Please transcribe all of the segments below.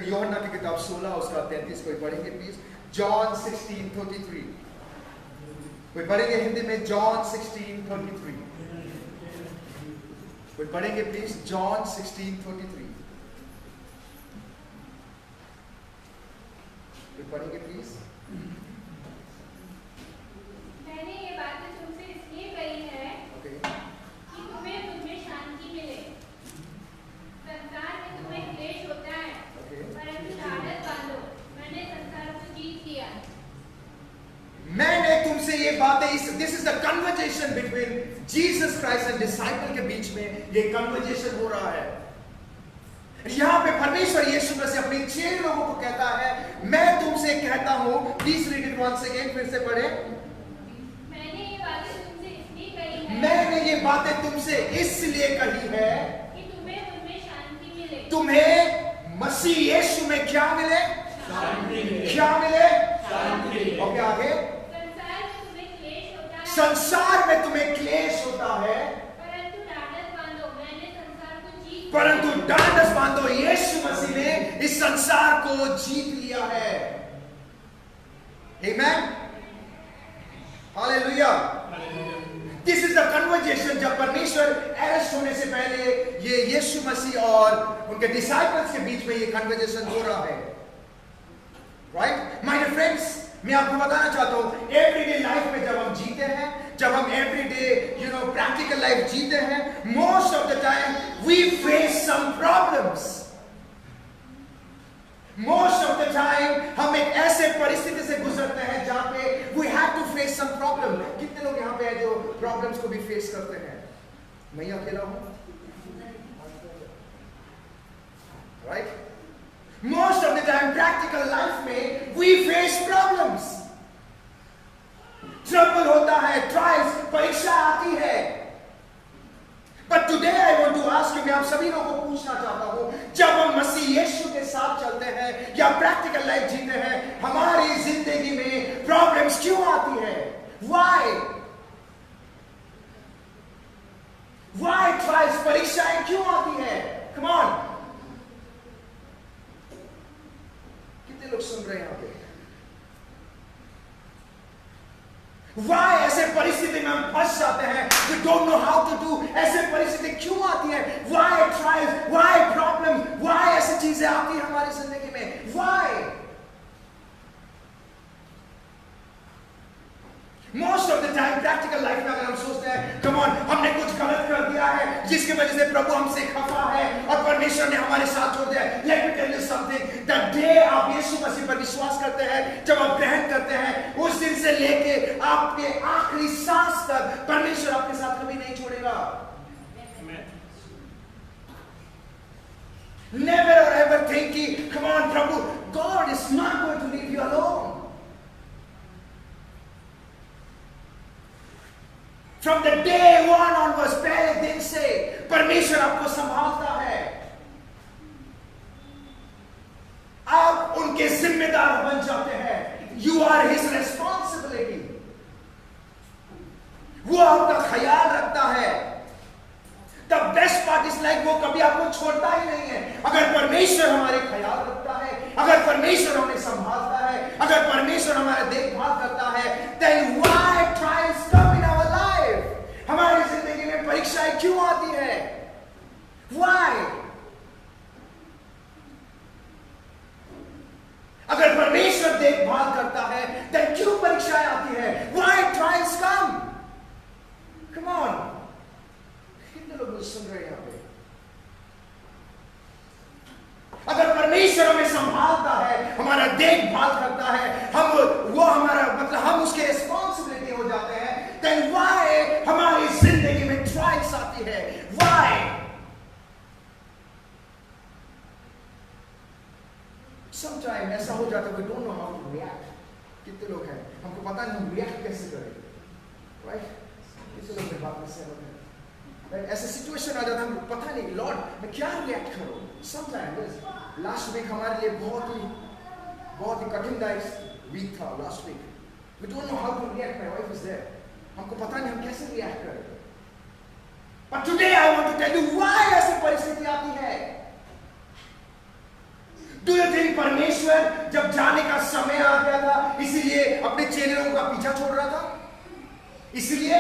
यूहन्ना की किताब 16 उसका 33 कोई पढ़ेंगे प्लीज? जॉन 16:33 कोई पढ़ेंगे हिंदी में? जॉन 16:33 कोई पढ़ेंगे प्लीज? जॉन 16:33 कोई पढ़ेंगे प्लीज? मैंने ये बातें तुमसे इसलिए कही है कि तुम्हें मुझमें शांति मिले। संसार में तुम्हें क्लेश होता है, परंतु साहस बांधो, मैंने संसार को जीत लिया। मैंने तुमसे ये बातें, this is the conversation between Jesus Christ and disciple के बीच में ये कन्वर्सेशन हो रहा है। यहां पे परमेश्वर यीशु मसीह अपने 6 लोगों को कहता है, मैं तुमसे कहता हूं, please read it once again, फिर से पढ़े। मैंने ये बातें तुमसे इसलिए कही है, मैंने ये बातें तुमसे इसलिए कही है कि तुम्हें मुझमें शांति मिले। तुम्हें मसीह यीशु में क्या मिले? शांति मिले। क्या मिले? शांति। और क्या आगे? संसार में तुम्हें क्लेश होता है, संसार में तुम्हें क्लेश होता है, परंतु ढाढ़स बांधो, मैंने संसार को जीत लिया। परंतु ढाढ़स बांधो, यीशु मसीह ने इस संसार को जीत लिया है। Amen, hallelujah. This is the conversation जब परमेश्वर अरेस्ट होने से पहले ये यीशु मसीह और उनके डिसाइपल्स के बीच में ये कन्वर्सेशन हो रहा है। राइट माय डियर फ्रेंड्स, मैं आपको बताना चाहता हूं, एवरीडे लाइफ में जब हम जीते हैं, जब हम एवरीडे प्रैक्टिकल लाइफ जीते हैं, most of the time we face some problems. Most of the time हम एक ऐसे परिस्थिति से गुजरते हैं जहां पे we have to face some problem. कितने लोग यहाँ पे हैं जो प्रॉब्लम्स को भी फेस करते हैं? मैं ही अकेला हूं? Right, most of the time practical life में वी फेस प्रॉब्लम्स, ट्रबल होता है, ट्रायल्स, परीक्षा आती है। But today I want to ask you, मैं आप सभी लोगों को पूछना चाहता हूं, जब हम मसीह यीशु के साथ चलते हैं या प्रैक्टिकल लाइफ जीते हैं, हमारी जिंदगी में प्रॉब्लम्स क्यों आती है? व्हाई ट्रायल्स, परीक्षाएं क्यों आती है? कम ऑन, कितने लोग सुन रहे हैं यहाँ पे? Why ऐसे परिस्थिति में हम फंस जाते हैं? We don't know how to do। ऐसे परिस्थिति क्यों आती है? Why trials? Why problems? Why ऐसी चीजें आती हैं हमारी जिंदगी में? Why? Most of the time practical life में अगर हम सोचते हैं, come on, हमने कुछ गलत कर दिया है जिसकी वजह से प्रभु हमसे खफा है और परमेश्वर ने हमारे साथ छोड़ दिया। Let me tell you something, the day आप यीशु मसीह पर विश्वास करते हैं, जब आप ग्रहण करते हैं, उस दिन से लेके आपके आखिरी सांस तक परमेश्वर आपके साथ कभी नहीं छोड़ेगा। Never or ever think कि come on Prabhu, God is not going to leave you alone। From the day one onwards, पहले दिन से परमेश्वर आपको संभालता है। आप उनके जिम्मेदार बन जाते हैं। You are his responsibility। वो आपका ख्याल रखता है। The best part is like वो कभी आपको छोड़ता ही नहीं है। अगर परमेश्वर हमारे ख्याल रखता है, अगर परमेश्वर हमें संभालता है, अगर परमेश्वर हमारा देखभाल करता है, then why trials come in our life? हमारी जिंदगी में परीक्षाएं क्यों आती है? Why? अगर परमेश्वर देखभाल करता है, then क्यों परीक्षाएं आती है? Why trials come? Come on, कितने लोग मुझे सुन रहे हैं यहाँ पे? अगर परमेश्वर हमें संभालता है, हमारा देखभाल करता है, वो हमारा मतलब हम उसके रिस्पॉन्सिबिलिटी हो जाते हैं, then why हमारी जिंदगी में ट्रायल्स आती है? Why? Sometimes ऐसा हो जाता है, we don't know how to react। कितने लोग हैं हमको पता नहीं हम रिएक्ट कैसे करें, राइट? कितने लोग बात में सहमत हैं? ऐसे सिचुएशन आ जाता है, हमको पता नहीं लॉर्ड मैं क्या रिएक्ट करूं। समटाइम्स लास्ट वीक हमारे लिए बहुत ही कठिनदायक वीक था last week. We don't know how to react, my wife is there, हमको पता नहीं हम कैसे रिएक्ट करें। But today I want to tell you why ऐसी परिस्थिति आती है। Do you think परमेश्वर जब जाने का समय आ गया था इसीलिए अपने चेलों का पीछा छोड़ रहा था? इसलिए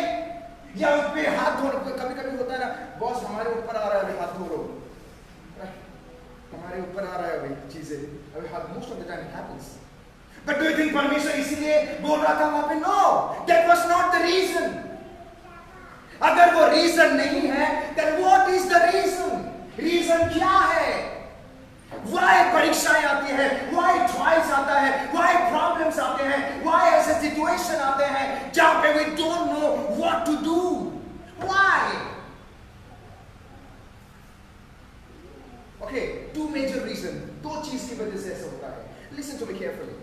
या उन पे हाथ धो, कभी कभी होता है ना, बॉस हमारे ऊपर आ रहा है अभी हाथ धो लो, हमारे ऊपर आ रहा है अभी चीजें, अभी हाथ, most of the time it happens. But do you think परमेश्वर इसीलिए बोल रहा था वहां पे? No, that was not the reason. अगर वो रीजन नहीं है then what is the reason? Reason क्या है? Why परीक्षाएं आती है? Why trials आता है? Why problems आते हैं? Why ऐसे situation आते हैं जहां पे we don't know what to do? Why? Okay, two major reasons. दो चीज की वजह से ऐसा होता है. Listen to me carefully.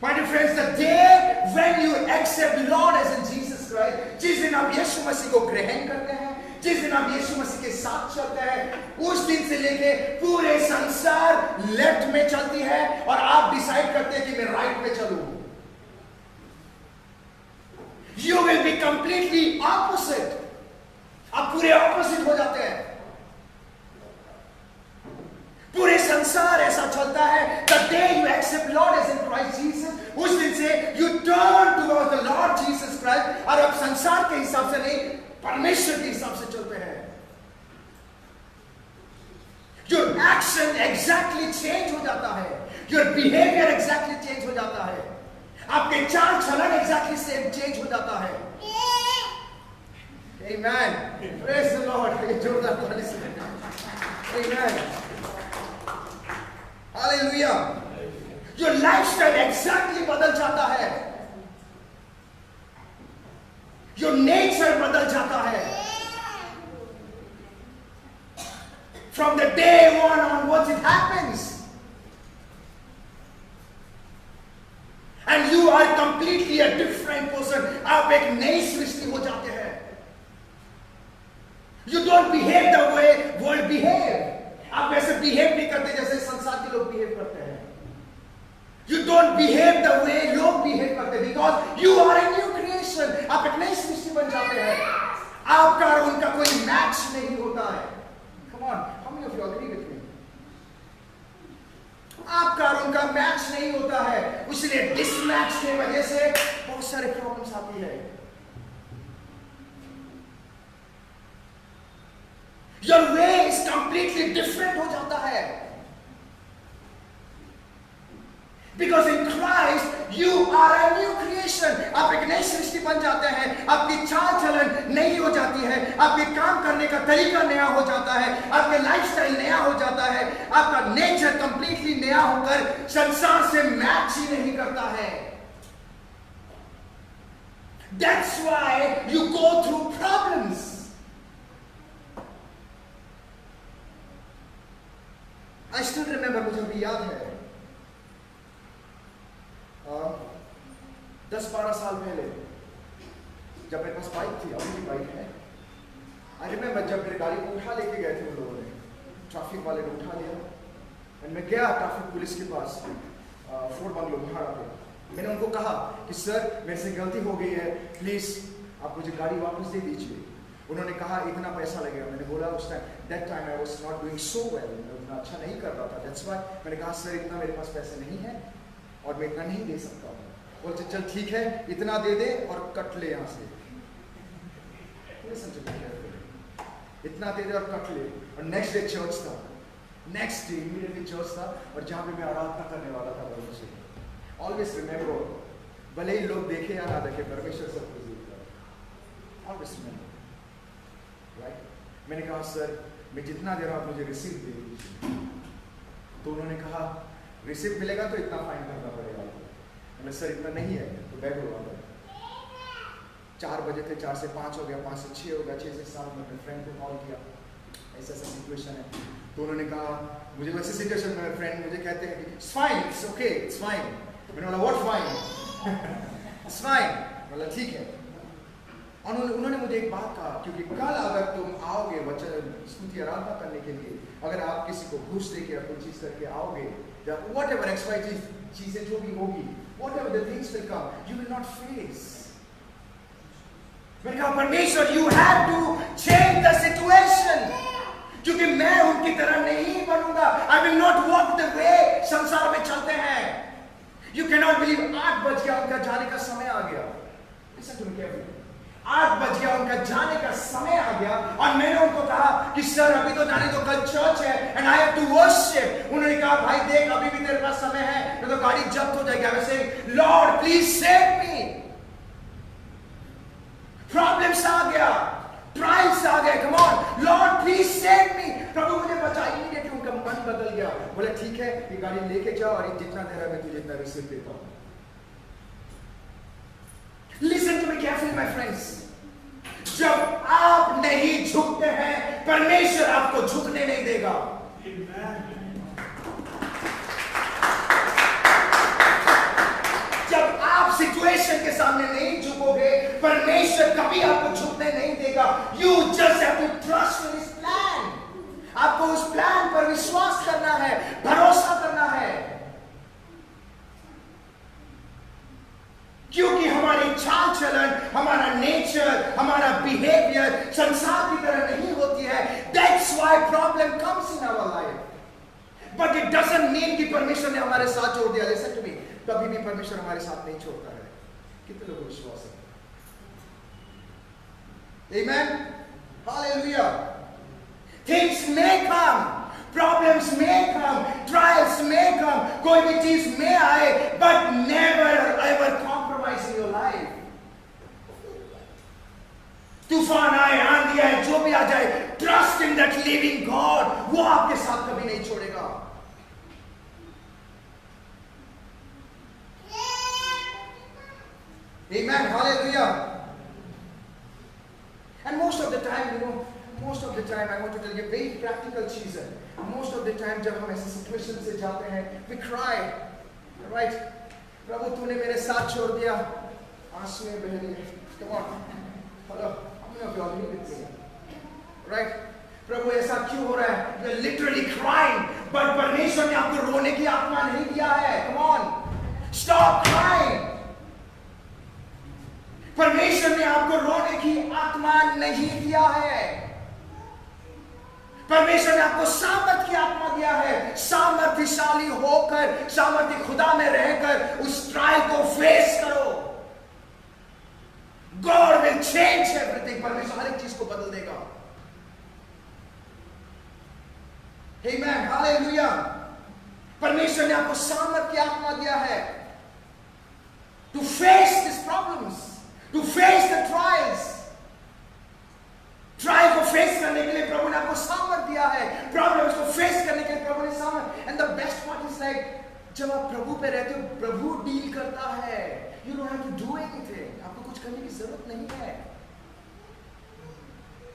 My dear friends, the day when you accept the Lord as in Jesus Christ, जिस दिन आप यीशु मसीह को ग्रहण करते हैं, जिस दिन आप यीशु मसीह के साथ चलते हैं, उस दिन से लेके पूरे संसार लेफ्ट में चलती है और आप डिसाइड करते हैं कि मैं राइट में चलूं. You will be completely opposite. आप पूरे ऑपोजिट हो जाते हैं. पूरे संसार ऐसा चलता है. The day you accept Lord as in Christ Jesus, उस दिन से you turn towards the Lord Jesus Christ और अब संसार के हिसाब से नहीं, परमेश्वर के हिसाब से चलते हैं. Your action exactly change हो जाता है. Your behavior exactly change हो जाता है. आपके चाल चलन exactly same change हो जाता है. Amen. Praise the Lord. जोरदार ताली से. Amen. Hallelujah. Your lifestyle exactly बदल जाता है. Your nature बदल जाता है. From the day one onwards it happens. And you are completely a different person. आप एक नई सृष्टि हो जाते हैं. You don't behave the way world behave. आप वैसे बिहेव नहीं करते जैसे संसार के लोग बिहेव करते हैं. You don't behave the way लोग बिहेव करते because you are a new creation. आप एक नई सृष्टि बन जाते हैं. आपका और उनका कोई मैच नहीं होता है. Come on, how many of you agree with me? आपका और उनका मैच नहीं होता है. इसलिए डिसमैच की वजह से बहुत सारे प्रॉब्लम्स आती है. Your way is completely different हो जाता है. Because in Christ you are a new creation. आप एक नई सृष्टि बन जाते हैं. आपकी चाल चलन नई हो जाती है. आपके काम करने का तरीका नया हो जाता है. आपके लाइफस्टाइल नया हो जाता है. आपका नेचर कंप्लीटली नया होकर संसार से मैच ही नहीं करता है. That's why you go through problems. I still remember, मुझे अभी याद है 10-12 साल पहले जब मेरे पास बाइक थी, अभी भी बाइक है. I remember जब मेरी गाड़ी को उठा लेके गए थे उन लोगों ने, ट्रैफिक वाले ने उठा लिया और मैं गया ट्रैफिक पुलिस के पास फोर्ट बंगलो भाड़ा पे. मैंने उनको कहा कि सर मेरे से गलती हो गई है, प्लीज आप मुझे गाड़ी वापस दे दीजिए. उन्होंने कहा इतना पैसा लगेगा. मैंने बोला उस time that time I was not doing so well, मैं उतना अच्छा नहीं कर रहा था. दैट्स व्हाई मैंने कहा सर इतना मेरे पास पैसे नहीं है और मैं इतना नहीं दे सकता हूँ. बोलते चल ठीक है इतना दे दे और कट ले यहाँ से. इतना दे दे और कट ले. और नेक्स्ट डे चर्च था. नेक्स्ट डे इमीडिएटली चर्च था और जहाँ पे मैं आराधना करने वाला था प्रभु से. ऑलवेज रिमेंबर, भले ही लोग देखे या ना देखे, परमेश्वर सब कुछ देखता है. Always remember, right. मैंने कहा सर मैं जितना दे रहा हूँ मुझे रिसीप्ट दे दीजिए. तो उन्होंने कहा रिसीप्ट मिलेगा तो इतना फाइन करना पड़ेगा. मैंने सर इतना नहीं है तो बैग हुआ. 4 बजे थे, 4 से 5 हो गया, 5 से 6 हो गया, 6 से 7 में अपने फ्रेंड को कॉल किया, ऐसा ऐसा सिचुएशन है. तो उन्होंने कहा मुझे वैसे सिचुएशन में मेरे फ्रेंड मुझे कहते हैं कि it's fine, it's okay, it's fine. मैंने बोला व्हाट फाइन? It's fine. बोला ठीक है. और उन्होंने मुझे एक बात कहा, क्योंकि कल अगर तुम आओगे वचन स्तुति आराधना करने के लिए, अगर आप किसी को घूस देके या कोई चीज करके आओगे, वट एवर XYZ चीजें जो भी होगी, whatever the things will come, you will not face. मैंने कहा परमेश्वर you have to change the situation. क्योंकि मैं उनकी तरह नहीं बनूंगा। I will not walk the way संसार में चलते हैं। यू कैन नॉट बिलीव 8 बज गया, उनका जाने का समय आ गया। Listen to me carefully. 8 बज गया, उनका जाने का समय आ गया और मैंने उनको कहा कि सर अभी तो जाने दो, कल चर्च है and I have to worship. उन्होंने कहा भाई देख अभी भी तेरे पास समय है, नहीं तो गाड़ी जब्त हो जाएगी। वैसे lord please save me. Problems आ गया, ट्रायल्स आ गए, come on lord please save me. प्रभु मुझे बचा। इमीडिएटली उनका मन बदल गया। बोले ठीक है ये गाड़ी लेके जाओ और ये जितना दे रहा है मैं तुझे इतना रिसीव देता हूं। Listen to me carefully my friends. जब आप नहीं झुकते हैं परमेश्वर आपको झुकने नहीं देगा। जब आप सिचुएशन के सामने नहीं झुकोगे परमेश्वर कभी आपको झुकने नहीं देगा। You just have to trust in His plan. आपको उस प्लान पर विश्वास करना है, भरोसा करना है, क्योंकि हमारी चाल चलन, हमारा नेचर, हमारा बिहेवियर संसार की तरह नहीं होती है। That's why problem comes in our life. But it doesn't mean कि परमेश्वर ने हमारे साथ छोड़ दिया। Listen to me, कभी भी परमेश्वर हमारे साथ नहीं छोड़ता है। कितने लोगों को विश्वास है? Amen. Hallelujah. Things may come, problems may come, trials may come, कोई भी चीज में आए, but never ever compromise in your life. तूफान आए, आंधी आए, जो भी आ जाए, trust in that living God. वो आपके साथ कभी नहीं छोड़ेगा। Amen. Hallelujah. And most of the time, you know, most of the time I want to tell you very practical चीज है। Most of the time जब हम ऐसे सिचुएशन से जाते हैं we cry, right? प्रभु तूने मेरे साथ छोड़ दिया, आंसुएं बह रही हैं। Come on, hello, how many of you are with me? Right? प्रभु ऐसा क्यों हो रहा है? You're literally crying, but परमेश्वर ने आपको रोने की आत्मा नहीं दिया है। Come on, stop crying. परमेश्वर ने आपको रोने की आत्मा नहीं दिया है। परमेश्वर ने आपको सामर्थ की आत्मा दिया है। सामर्थ्यशाली होकर, सामर्थ्य खुदा में रहकर उस ट्रायल को फेस करो। God will change everything. परमेश्वर हर एक चीज को बदल देगा। Amen. Hallelujah. परमेश्वर ने आपको सामर्थ की आत्मा दिया है to face these problems, to face the trials. Trial को फेस करने के लिए प्रभु ने आपको सामर्थ दिया है। प्रॉब्लम्स को फेस करने के लिए प्रभु ने सामर्थ। And the best part is like जब आप प्रभु पे रहते हो प्रभु डील करता है। You don't have to do anything. आपको कुछ करने की जरूरत नहीं है।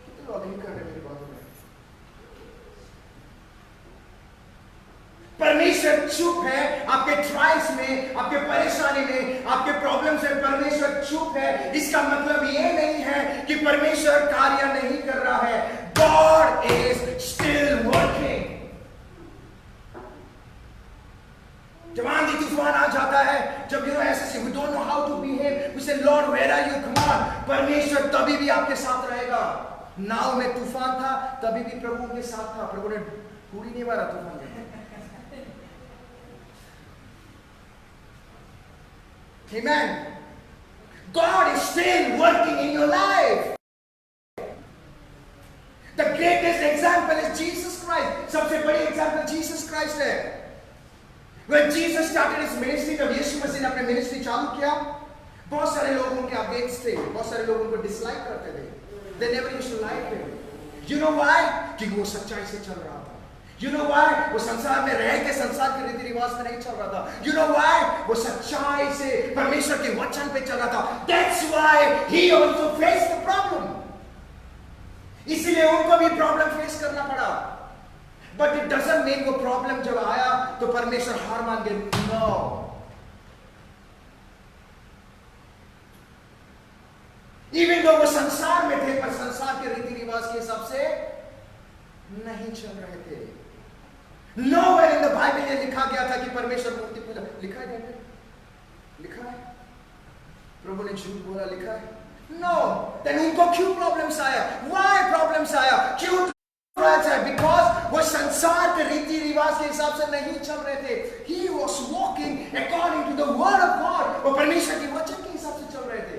कितने लोग नहीं कर रहे मेरी बातों में? परमेश्वर चुप है आपके ट्रायल्स में, आपके परेशानी में, आपके प्रॉब्लम्स में। परमेश्वर चुप है इसका मतलब ये नहीं है कि परमेश्वर कार्य नहीं कर रहा है। God is still working. जब आंधी तूफान आ जाता है, जब यू ऐसे we don't know how to behave, we say Lord where are you? Come on. परमेश्वर तभी भी आपके साथ रहेगा। नाव में तूफान था तभी भी प्रभु के साथ था। प्रभु ने पूरी नहीं मारा तूफान में। Amen. God is still working in your life. The greatest example is Jesus Christ. सबसे बड़ी example Jesus Christ है। When Jesus started his ministry, जब यीशु मसीह ने अपने मिनिस्ट्री चालू किया, बहुत सारे लोग उनके अगेंस्ट थे, बहुत सारे लोग उनको डिसलाइक करते थे। They never used to like him. You know why? क्योंकि वो सच्चाई से चल रहा था। You know why? वो संसार में रह के संसार के रीति रिवाज में नहीं चल रहा था। You know why? वो सच्चाई से परमेश्वर के वचन पे चल रहा था। That's why he also faced the problem. इसीलिए उनको भी प्रॉब्लम फेस करना पड़ा। But it doesn't mean वो प्रॉब्लम जब आया तो परमेश्वर हार मान गए। No. Even though वो संसार में थे पर संसार के रीति रिवाज के हिसाब से नहीं चल रहे थे। Nowhere in the Bible ये लिखा गया था कि परमेश्वर मूर्ति पूजा। लिखा है क्या? लिखा है? प्रभु ने झूठ बोला? लिखा है? No. Then उनको क्यों प्रॉब्लम्स आया? Why प्रॉब्लम्स आया? क्यों ट्रायल्स आया? के हिसाब से नहीं चल रहे थे. He was walking according to the word of God. वो परमेश्वर की वचन के हिसाब से चल रहे थे.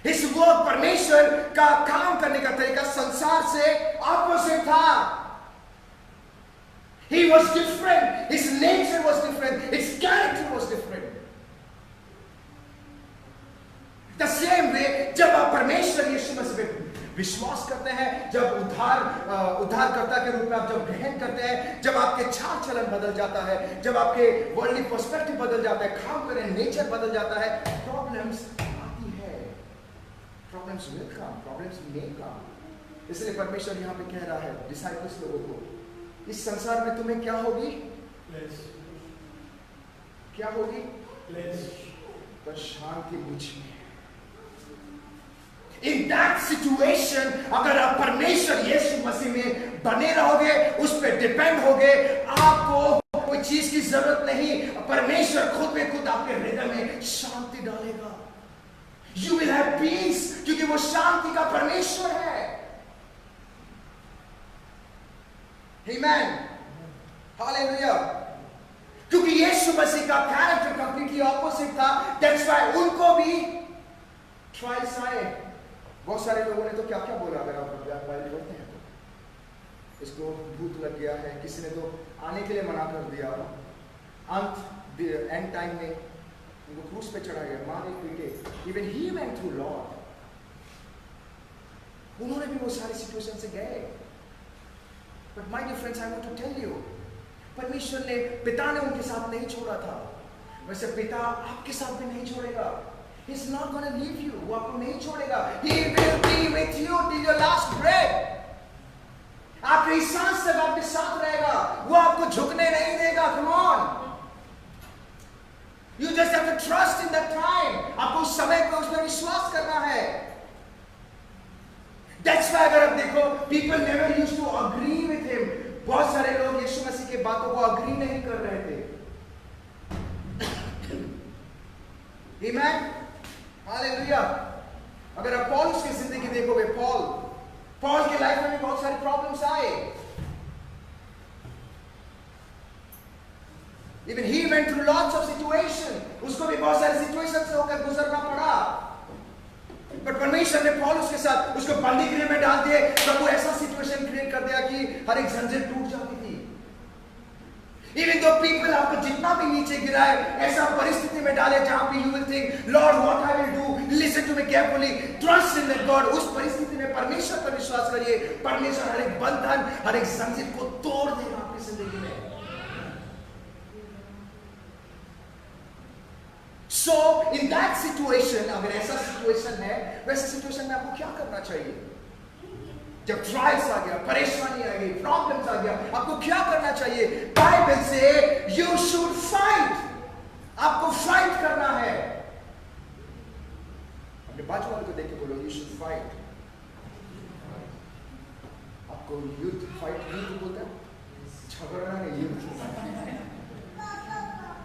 इस वर्क परमेश्वर का काम करने का तरीका संसार से ऑपोजिट था. He was different. His nature was different. His character was different. The same way, जब आप परमेश्वर यीशु मसीह पे विश्वास करते हैं, जब उद्धारकर्ता के रूप में आप जब ग्रहण करते हैं, जब आपके चाल चलन बदल जाता है, जब आपके वर्ल्डली पर्सपेक्टिव बदल जाता है, काम करने नेचर बदल जाता है, प्रॉब्लम्स आती है. प्रॉब्लम्स विल कम, प्रॉब्लम्स मे कम. इसलिए परमेश्वर यहाँ पे कह रहा है डिसाइपल्स लोगों को, इस संसार में तुम्हें क्या होगी? क्या होगी? पर शांति मुझ में. In that situation, अगर आप परमेश्वर यीशु मसीह में बने रहोगे, उस पर डिपेंड होगे, आपको कोई चीज की जरूरत नहीं. परमेश्वर खुद में खुद आपके हृदय में शांति डालेगा. You will have peace, क्योंकि वो शांति का परमेश्वर है. Amen. Hallelujah. क्योंकि यीशु मसीह का कैरेक्टर कंप्लीटली ऑपोजिट था. That's why उनको भी ट्रायल्स आए. बहुत सारे लोगों ने तो क्या क्या बोला, अगर आप बाइबल पढ़ते हैं तो इसको भूत लग गया है, किसी ने तो आने के लिए मना कर दिया. एंड टाइम में उनको क्रूस पे चढ़ा गया, मारे पीटे. Even he went through Lord. उन्होंने भी वो सारी सिचुएशन से गए. But my dear friends, I want to tell you, परमेश्वर ने, पिता ने उनके साथ नहीं छोड़ा था, वैसे पिता आपके साथ भी नहीं छोड़ेगा. He's not going to leave you. वो आपको नहीं छोड़ेगा. He will be with you till your last breath. आखिरी सांस तक आपके साथ रहेगा. वो आपको झुकने नहीं देगा. Come on. You just have to trust in that time. आपको उस समय पे उसमें विश्वास करना है. That's why अगर आप देखो, people never used to agree with him. बहुत सारे लोग यीशु मसीह की बातों को अग्री नहीं कर रहे थे. Amen. हालेलुया. अगर आप पॉल की जिंदगी देखोगे, पॉल के लाइफ में भी बहुत सारे प्रॉब्लम्स आए. Even he went through lots of situations. उसको भी बहुत सारे सिचुएशन से होकर गुजरना पड़ा. बट परमेश्वर ने पॉल के साथ उसको बंदी गृह में डाल दिए. तब वो ऐसा सिचुएशन क्रिएट कर दिया कि हर एक जंजीर टूट जाती थी. Even though people आपको जितना भी नीचे गिराए, ऐसा परिस्थिति में डाले जहां पे you will think, Lord, what I will do? Listen to me carefully. Trust in that God. उस परिस्थिति में परमेश्वर पर विश्वास करिए. परमेश्वर हर एक बंधन, हर एक जंजीर को तोड़ देगा आपकी जिंदगी में. So in that situation, अगर ऐसा सिचुएशन है, वैसे सिचुएशन में आपको क्या करना चाहिए? जब ट्रायल्स आ गया, परेशानी आ गई, प्रॉब्लम्स आ गया, आपको क्या करना चाहिए? बाइबल से यू शुड फाइट. आपको फाइट करना है. अपने बाजू वाले को देख के बोलो, यू शुड फाइट. आपको युद्ध बोलता है, झगड़ना नहीं, युद्ध.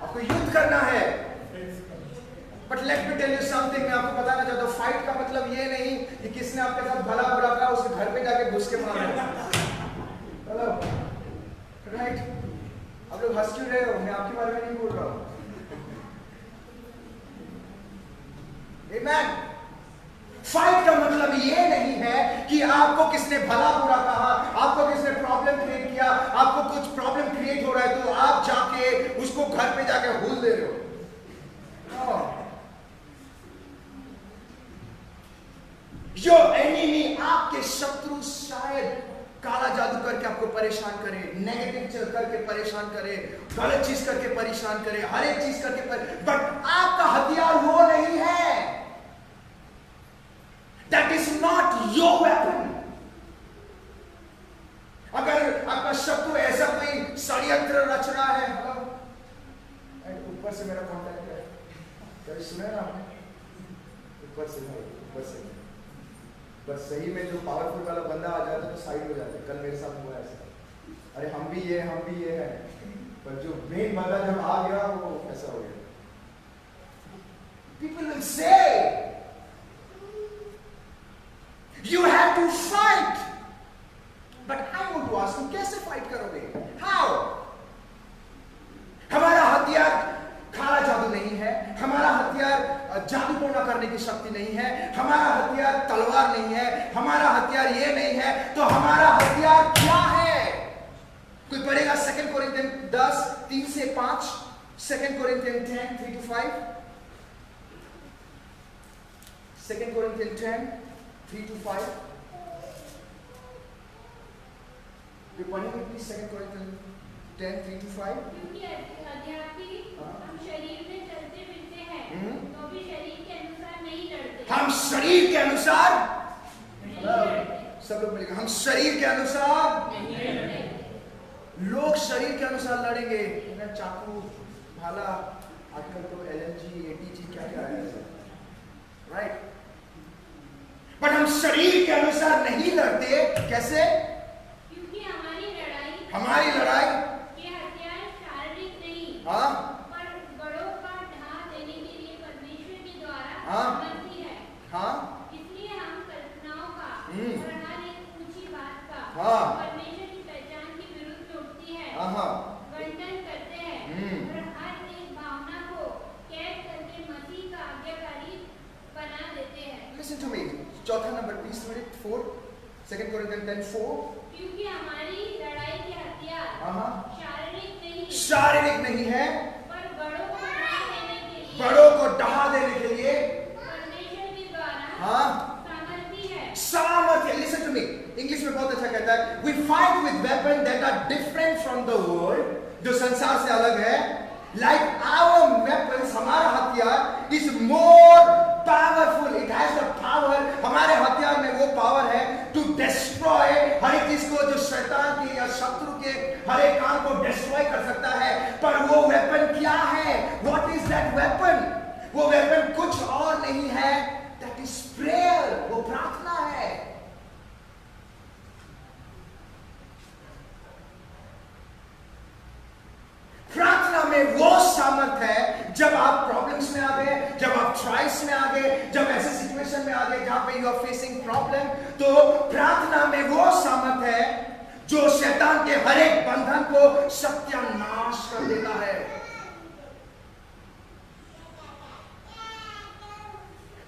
आपको युद्ध करना है. But let me tell you something. मैं आपको बताना चाहता हूँ, फाइट का मतलब ये नहीं कि किसने आपके साथ भला बुरा कहा, उसके घर पे जाके घुस के मारना. Hello, right? आप लोग हंस क्यों रहे हो? मैं आपके बारे में नहीं बोल रहा हूँ. आमेन. फाइट का मतलब ये नहीं है कि आपको किसने भला बुरा कहा, आपको किसने प्रॉब्लम क्रिएट किया, आपको कुछ प्रॉब्लम क्रिएट हो रहा है तो आप जाके उसको घर पे जाके हुल दे रहे हो. जो एनिमी, आपके शत्रु शायद काला जादू करके आपको परेशान करे, नेगेटिव करके परेशान करे, गलत चीज करके परेशान करे, हर एक चीज करके बट आपका हथियार वो नहीं है. That is not your weapon. अगर आपका शत्रु ऐसा कोई षड्यंत्र रच रहा है, ऊपर से मेरा कॉन्टैक्ट है, कभी सुना ना आपने? ऊपर से बस सही में जो पावरफुल वाला बंदा आ जाता है तो साइड हो जाते. कल मेरे साथ हुआ ऐसा. अरे हम भी ये हैं, पर जो मेन बंदा जब आ गया वो ऐसा हो गया. People will say you have to fight, but I करने की शक्ति नहीं है, हमारा हथियार तलवार नहीं है, हमारा हथियार ये नहीं है, तो हमारा हथियार क्या है? कोई पढ़ेगा 2 कोरिन्थियन 10 3 से 5, 2 कोरिन्थियन 10 3 to 5, 2 कोरिन्थियन 10 3 to 5। जो पढ़ेंगे प्लीज 2 कोरिन्थियन 10 3 to 5। क्योंकि अध्यात्मी हम शरीर में चलते फिरते हैं तो भी शरीर के अनुसार नहीं लड़ते। हम शरीर के अनुसार नहीं लड़ते। सब लोग बोलेंगे हम शरीर के अनुसार नहीं लड़ते। लोग शरीर के अनुसार लड़ेंगे, चाकू भाला, आजकल तो LMG ATG क्या क्या है, राइट? बट हम शरीर के अनुसार नहीं लड़ते। कैसे? क्योंकि हमारी लड़ाई के हथियार शारीरिक नहीं, हाँ पर बड़ों का ढा देने के लिए परमेश्वर के द्वारा हाँ। समर्थी है। हाँ इसलिए हम कल्पनाओं का और हर एक ऊंची बात का हाँ। परमेश्वर की पहचान के विरुद्ध में उठती है हाँ वर्णन करते हैं और हर एक भावना को कैद करके मसीह का आज्ञाकारी बना देते हैं। लिसन टू मी, चौथा नंबर प्लीज, 4 2 कोरिन्थियन 10 4। क्योंकि हमारी लड़ाई के हथियार शारीरिक नहीं है, पर बड़ों को ढा देने के लिए बड़ों को ढहा देने के लिए परमेश्वर के द्वारा हाँ सामर्थी है। सामर्थ्य। लिसन टू मी, इंग्लिश में बहुत अच्छा कहता है, we fight with weapon that are different from the world, जो संसार से अलग है। लाइक आवर वेपन्स, हमारा हथियार is more powerful, it has the power, हमारे हथियार में वो पावर है टू डिस्ट्रॉय हर एक चीज को जो शैतान के या शत्रु के हर एक काम को डिस्ट्रॉय कर सकता है। पर वो वेपन क्या है? What is that weapon? वो वेपन कुछ और नहीं है, दैट इज प्रेयर, वो प्रार्थना है। प्रार्थना में वो सामर्थ है, जब आप प्रॉब्लम्स में आ गए, जब आप ट्राइल्स में आ गए, जब ऐसे सिचुएशन में आ गए जहां पे यू आर फेसिंग प्रॉब्लम, तो प्रार्थना में वो सामर्थ है जो शैतान के हर एक बंधन को सत्यानाश कर देता है।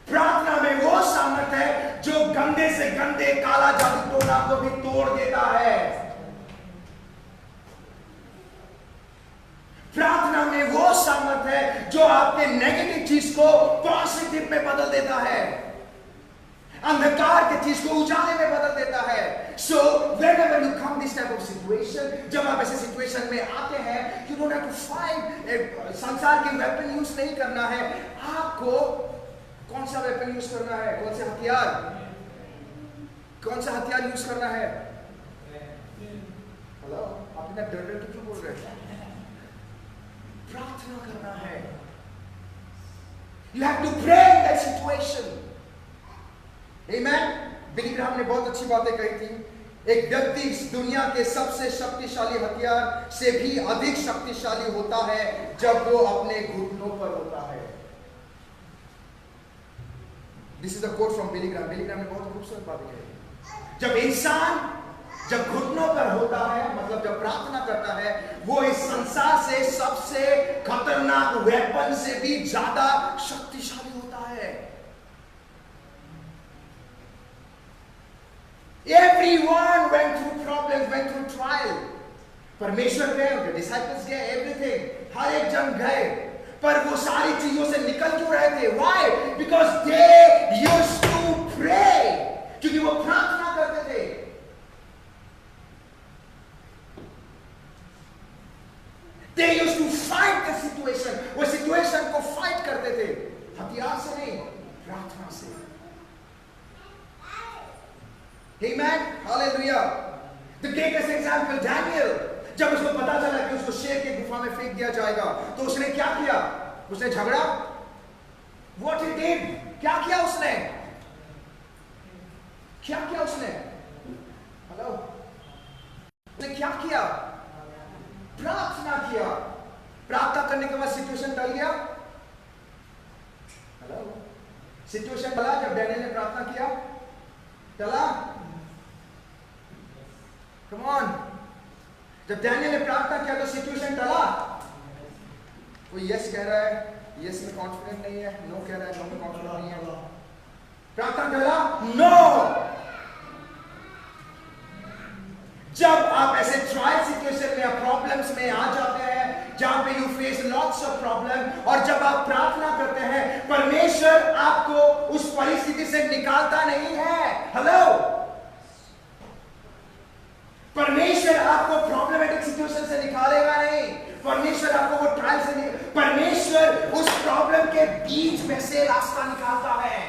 प्रार्थना में वो सामर्थ है जो गंदे से गंदे काला जादू टोना को भी तोड़ देता है। प्रार्थना में वो सामर्थ है जो आपके नेगेटिव चीज को पॉजिटिव में बदल देता है, अंधकार की चीज को उजाले में बदल देता है। सो whenever you come this type of situation, जब आप ऐसे सिचुएशन में आते हैं, you don't have to fight, संसार के वेपन यूज नहीं करना है। आपको कौन सा वेपन यूज करना है? कौन से हथियार? कौन सा हथियार यूज करना है? हेलो, आप इतना डर डर के क्यों बोल रहे हैं? प्रार्थना करना है। You have to pray in that situation. Amen. Billy Graham ने बहुत अच्छी बातें कही थी। एक व्यक्ति इस दुनिया के सबसे शक्तिशाली हथियार से भी अधिक शक्तिशाली होता है जब वो अपने घुटनों पर होता है। This is a quote from Billy Graham. Billy Graham ने बहुत खूबसूरत बातें कही। जब इंसान जब घुटनों पर होता है, मतलब जब प्रार्थना करता है, वो इस संसार से सबसे खतरनाक वेपन से भी ज्यादा शक्तिशाली होता है। Everyone went through problems, went through trial. परमेश्वर गए, उनके डिसाइपल्स गए, एवरीथिंग, हर एक जन गए, पर वो सारी चीजों से निकल क्यों रहे थे? Why? Because they used to pray. क्योंकि वो प्रार्थना करते थे। They used to fight the situation. वो सिचुएशन को फाइट करते थे, हथियार से नहीं, प्रार्थना से। Amen. Hallelujah. The greatest example, Daniel. जब उसको पता चला कि उसको शेर की गुफा में फेंक दिया जाएगा, तो उसने क्या किया? उसने झगड़ा? What he did? क्या किया उसने? क्या किया उसने? हेलो? उसने क्या किया? प्रार्थना किया। प्रार्थना करने के बाद सिचुएशन टल गया। हेलो? सिचुएशन टला जब डैनियल ने प्रार्थना किया? टला? Come on. जब डैनियल ने प्रार्थना किया तो सिचुएशन टला? कोई यस कह रहा है, यस में कॉन्फिडेंट नहीं है, नो कह रहा है, नो में कॉन्फिडेंट नहीं है, प्रार्थना कर रहा नो। जब आप ऐसे ट्रायल सिचुएशन में या प्रॉब्लम्स में आ जाते हैं जहां पे you face lots of problem, और जब आप प्रार्थना करते हैं, परमेश्वर आपको उस परिस्थिति से निकालता नहीं है। हेलो, परमेश्वर आपको प्रॉब्लमेटिक सिचुएशन से निकालेगा नहीं, परमेश्वर आपको वो ट्रायल से नहीं, परमेश्वर उस प्रॉब्लम के बीच में से रास्ता निकालता है।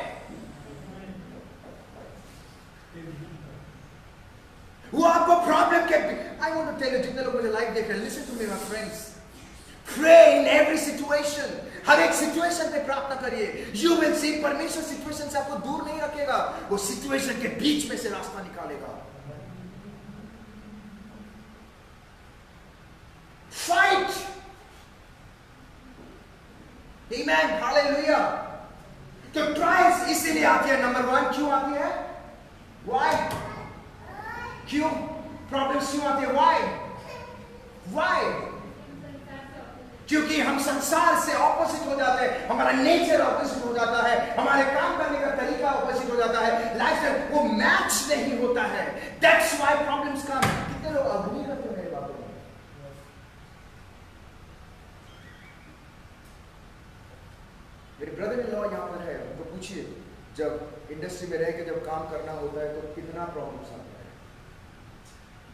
वो आपको प्रॉब्लम के, I want to tell you, जितने लोग मुझे लाइव देख रहे हैं, listen to me my friends, pray in every situation, हर एक सिचुएशन पे प्रार्थना करिए। यू विल सी परमेश्वर सिचुएशन से आपको दूर नहीं रखेगा, वो सिचुएशन के बीच में से रास्ता निकालेगा। फाइट, आमेन, हालेलुया। तो ट्रायल्स इसीलिए आती है, नंबर 1 क्यों आती है? व्हाई? क्यों प्रॉब्लम्स क्यों आती है? व्हाई? क्योंकि हम संसार से ऑपोजिट हो जाते हैं, हमारा नेचर ऑपोजिट हो जाता है, हमारे काम करने का तरीका ऑपोजिट हो जाता है, लाइफस्टाइल वो मैच नहीं होता है। दैट्स व्हाई प्रॉब्लम्स कम। कितने लोग अग्री करते हैं मेरी बातों में? मेरे ब्रदर इन लॉ यहाँ पर है, तो पूछिए, जब इंडस्ट्री में रह के जब काम करना होता है तो कितना प्रॉब्लम्स आता है।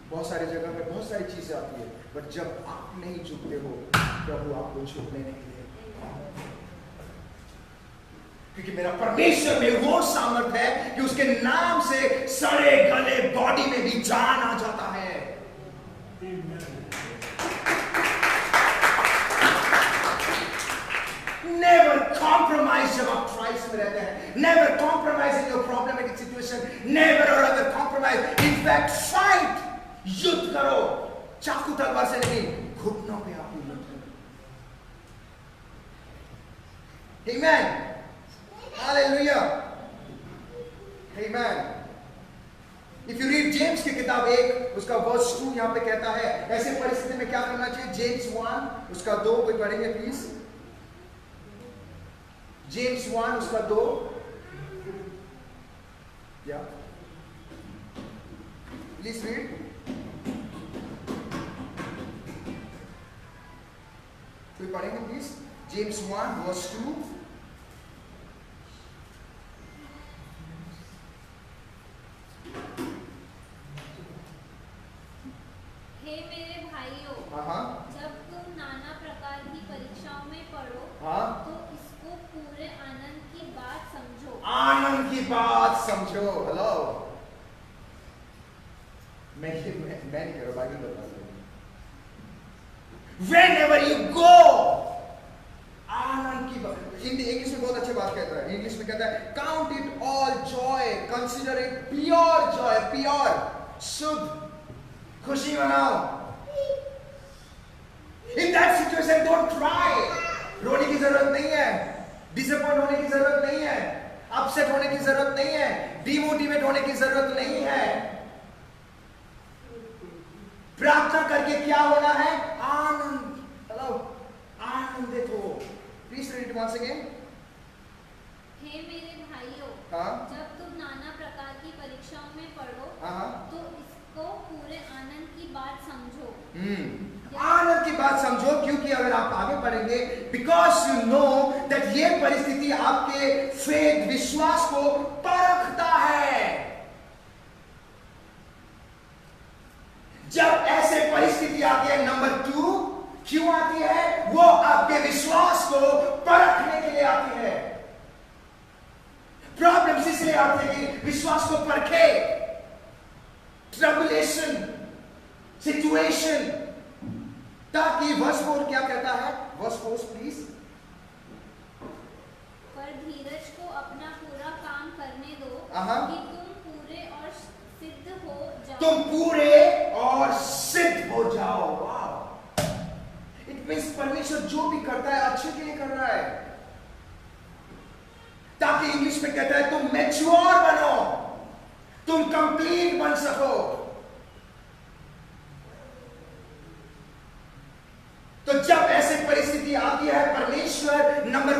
बहुत सारी जगह में बहुत सारी चीजें आती है, बट जब आप नहीं झुकते हो, प्रभु आपको झुकने नहीं देगा। क्योंकि मेरा परमेश्वर में वो सामर्थ है कि उसके नाम से सड़े गले बॉडी में भी जान आ जाता है। नेवर कॉम्प्रोमाइज जब आप ट्राइल्स में रहते हैं, never compromise in your problematic situation, never और एवर कॉम्प्रोमाइज, इनफैक्ट फाइट, युद्ध करो, चाकू तलवार से नहीं, घुटनों पे आप युद्ध करो। Amen, hallelujah, amen. If you read James की किताब 1 उसका वर्स 2 यहां पे कहता है ऐसे परिस्थिति में क्या करना चाहिए। जेम्स 1 उसका 2 कोई पढ़ेंगे प्लीज? जेम्स 1 उसका 2, या प्लीज रीड। कोई पढ़ेंगे प्लीज? James 1 verse 2। हे मेरे भाइयों, जब तुम नाना प्रकार की परीक्षाओं में पड़ो, तो इसको पूरे आनंद की बात समझो। आनंद की बात समझो। हेलो, मैं नहीं कह रहा, बाइबल बता रहा हूं। Whenever you go, आनंद की बात। हिंदी इंग्लिश में बहुत अच्छी बात कहता है, इंग्लिश में कहता है count it all Joy, consider it pure Joy, pure, शुद्ध, खुशी मनाओ। In that situation don't cry, रोने की जरूरत नहीं है, डिसअपॉइंट होने की जरूरत नहीं है, अपसेट होने की जरूरत नहीं है, डिमोटिवेट होने की जरूरत नहीं है। प्रार्थना करके क्या होना है? आनंद। हेलो, आनंदित हो। Please read it once again. हे मेरे भाइयों, जब तुम नाना प्रकार की परीक्षाओं में पड़ो, तो इसको पूरे आनंद की बात समझो। आनंद की बात समझो, क्योंकि अगर आप आगे बढ़ेंगे, बिकॉज यू नो दैट ये परिस्थिति आपके फेथ, विश्वास को परखता है। जब ऐसे परिस्थिति आती है, नंबर 2 क्यों आती है? वो आपके विश्वास को परखने के लिए आती है। प्रॉब्लम्स इसलिए आती है कि विश्वास को परखे। ट्रबुलेशन, सिचुएशन, ताकि वर्स 4 क्या कहता है? Verse 4 please. पर धीरज को अपना पूरा काम करने दो, कि तुम पूरे और सिद्ध हो जाओ। तुम पूरे और सिद्ध हो जाओ। वाह, इट मींस परमेश्वर जो भी करता है अच्छे के लिए कर रहा है, ताकि इंग्लिश में कहता है तुम मैच्योर बनो, तुम कंप्लीट बन सको। तो जब ऐसी परिस्थिति आती है, परमेश्वर नंबर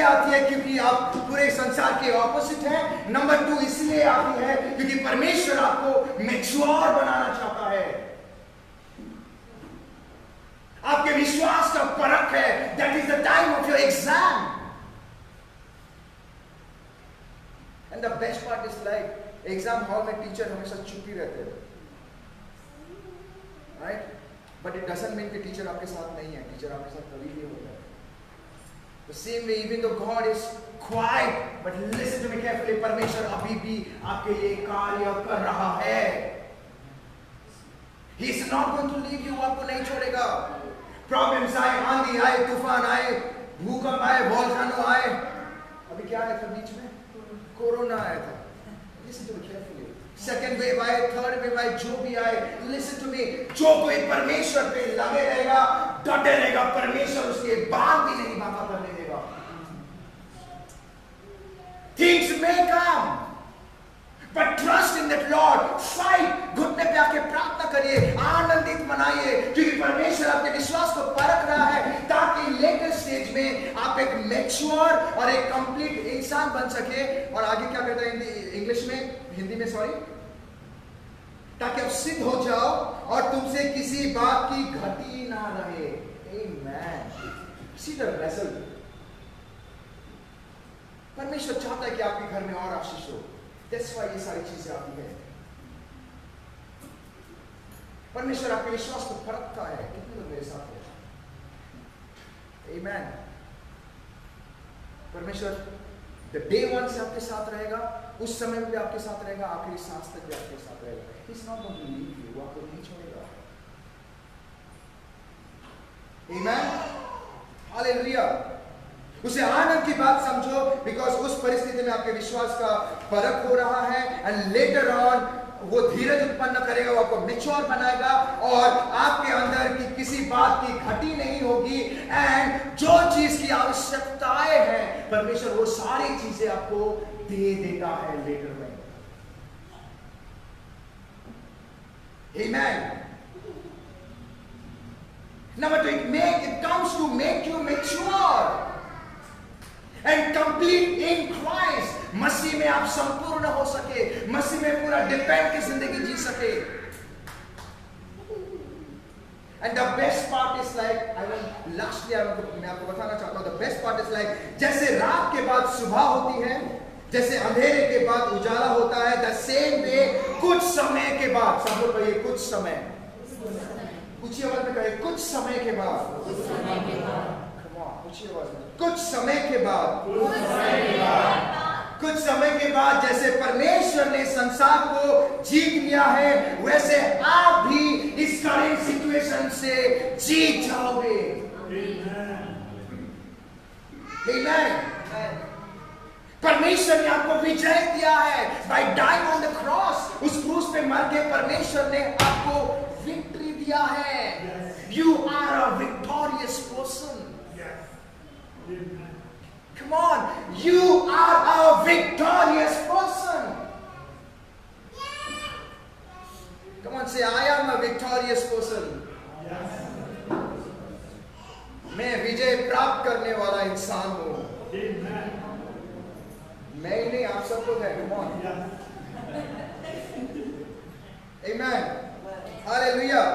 इसलिए आती है क्योंकि आप पूरे संसार के ऑपोजिट हैं। नंबर 2 इसलिए आती है क्योंकि परमेश्वर आपको मैच्योर बनाना चाहता है। आपके विश्वास का परख है। That is the time of your exam. And the best part is like exam hall में टीचर हमेशा चुप ही रहते हैं, right? But it doesn't mean कि टीचर आपके साथ नहीं है। टीचर आपके साथ कभी भी होता है। The same way, even though God is quiet, but listen to me carefully, परमेश्वर अभी भी आपके लिए कार्य कर रहा है। He is not going to leave you, वो आपको नहीं छोड़ेगा। Problems आए, आंधी आए, तूफान आए, भूकंप आए, वोल्केनो आए, अभी क्या आया था बीच में? कोरोना आया था। Listen to me carefully. Second wave आए, थर्ड वेव आए, जो भी आए, लिसन टू मी, जो कोई परमेश्वर पे लगे रहेगा, डटे रहेगा, परमेश्वर उसके बाल भी नहीं बांका करने देगा। Things may come, but trust in that Lord. Fight, घुटने पे आके प्रार्थना करिए, आनंदित मनाइए, क्योंकि परमेश्वर आपके विश्वास को परख रहा है, ताकि लेटेस्ट स्टेज में आप एक मैच्योर और एक कंप्लीट इंसान बन सके। और आगे क्या कहता है इंग्लिश में, हिंदी में सॉरी, ताकि आप सिद्ध हो जाओ और तुमसे किसी बात की घटी ना रहे। आमेन। See the result. परमेश्वर चाहता है कि आपके घर में और आशीष हो। That's why ये सारी चीजें आती है। परमेश्वर आपके विश्वास को परखता है। कितने लोग मेरे साथ हैं? आमेन। परमेश्वर The day one से आपके साथ रहेगा, उस समय में भी आपके साथ रहेगा, आखिरी सांस तक भी आपके साथ रहेगा। He's not going to leave you, वो आपको नहीं छोड़ेगा। Amen? Hallelujah! उसे आनंद की बात समझो, because उस परिस्थिति में आपके विश्वास का परख हो रहा है, and later on वो धीरज उत्पन्न करेगा, वो आपको मैच्योर बनाएगा, और आपके अंदर की किसी बात की घटी नहीं होगी। एंड जो चीज की आवश्यकताएं हैं, परमेश्वर वो सारी चीजें आपको दे देता है लेटर में। Amen. Number 2, it comes to make you mature and complete in Christ. मसीह में आप संपूर्ण हो सके, मसीह में पूरा डिपेंड की जिंदगी जी सके। And the best part is like, मैं आपको बताना चाहता हूँ, the best part is like, जैसे रात के बाद सुबह होती है, जैसे अंधेरे के बाद उजाला होता है, the same way कुछ समय के बाद, सब लोग कहिए कुछ समय, ऊंची आवाज में कहिए कुछ समय के बाद, ऊंची आवाज में, कुछ समय के बाद, कुछ समय के बाद जैसे परमेश्वर ने संसार को जीत लिया है, वैसे आप भी इस करेंट सिचुएशन से जीत जाओगे। Amen. परमेश्वर ने आपको विजय दिया है by dying on the cross. उस क्रूस पे मर के परमेश्वर ने आपको विक्ट्री दिया है। You are a victorious person. Come on, you are a victorious person. Come on, say, I am a victorious person. मैं विजय प्राप्त करने वाला इंसान हूँ। मैं ही नहीं, आप सबको है। Come on. Amen. Hallelujah.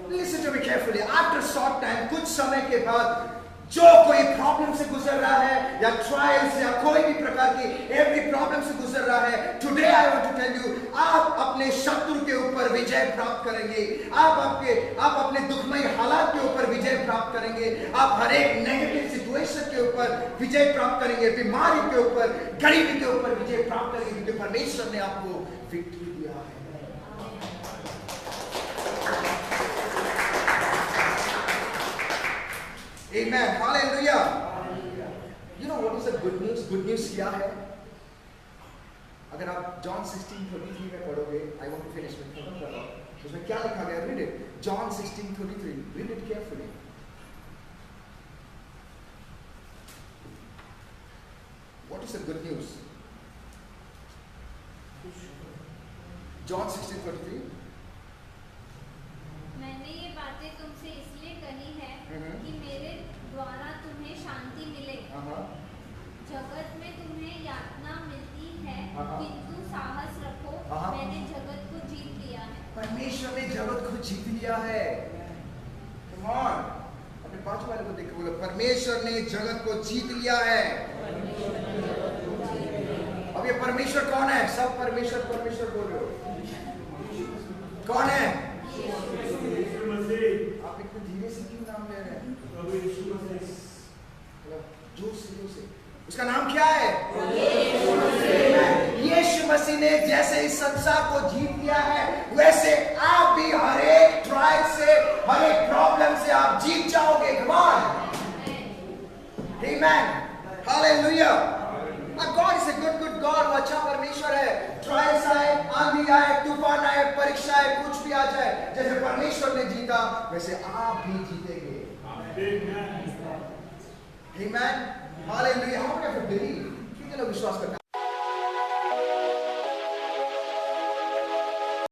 Listen to me carefully. After short time, कुछ समय के बाद जो कोई प्रॉब्लम से गुजर रहा है, या ट्रायल्स या कोई भी प्रकार की एवरी प्रॉब्लम से गुजर रहा है, today I want to tell you, आप अपने शत्रु के ऊपर विजय प्राप्त करेंगे। आप अपने दुखमय हालात के ऊपर विजय प्राप्त करेंगे। आप हर एक नेगेटिव सिचुएशन के ऊपर विजय प्राप्त करेंगे। बीमारी के ऊपर, गरीबी के ऊपर विजय प्राप्त करेंगे, क्योंकि परमेश्वर ने आपको विक्ट्री दिया है। Amen. Hallelujah. You know what is the good news? Good news क्या है? अगर आप John 16:33 में पढ़ोगे, I want to finish with खत्म कर रहा हूँ। उसमें क्या लिखा गया? Read it. John 16:33. Read it carefully. What is the good news? John 16:33. मैंने ये बातें तुमसे इसलिए कही है कि मेरे द्वारा तुम्हें शांति मिले। लिया है। Come on, अपने बाजू वाले को देखो, बोलो परमेश्वर ने जगत को जीत लिया है। अब ये परमेश्वर कौन है? सब परमेश्वर परमेश्वर बोल रहे हो। कौन है? आप इतने धीरे से क्यों नाम ले रहे हैं? जोर से। उसका नाम क्या है? यीशु मसीह ने जैसे इस संसार को जीत लिया है, वैसे आप भी हर एक ट्रायल से, हर एक प्रॉब्लम से आप जीत जाओगे। Come on, Amen, Hallelujah. God is a good God. वो अच्छा परमेश्वर है। ट्रायल्स आए, आंधी आए, तूफान आए, परीक्षा आए, कुछ भी आ जाए, जैसे परमेश्वर ने जीता वैसे आप भी जीतेंगे। Amen, Hallelujah. How many of you believe? कितने लोग विश्वास करते हैं?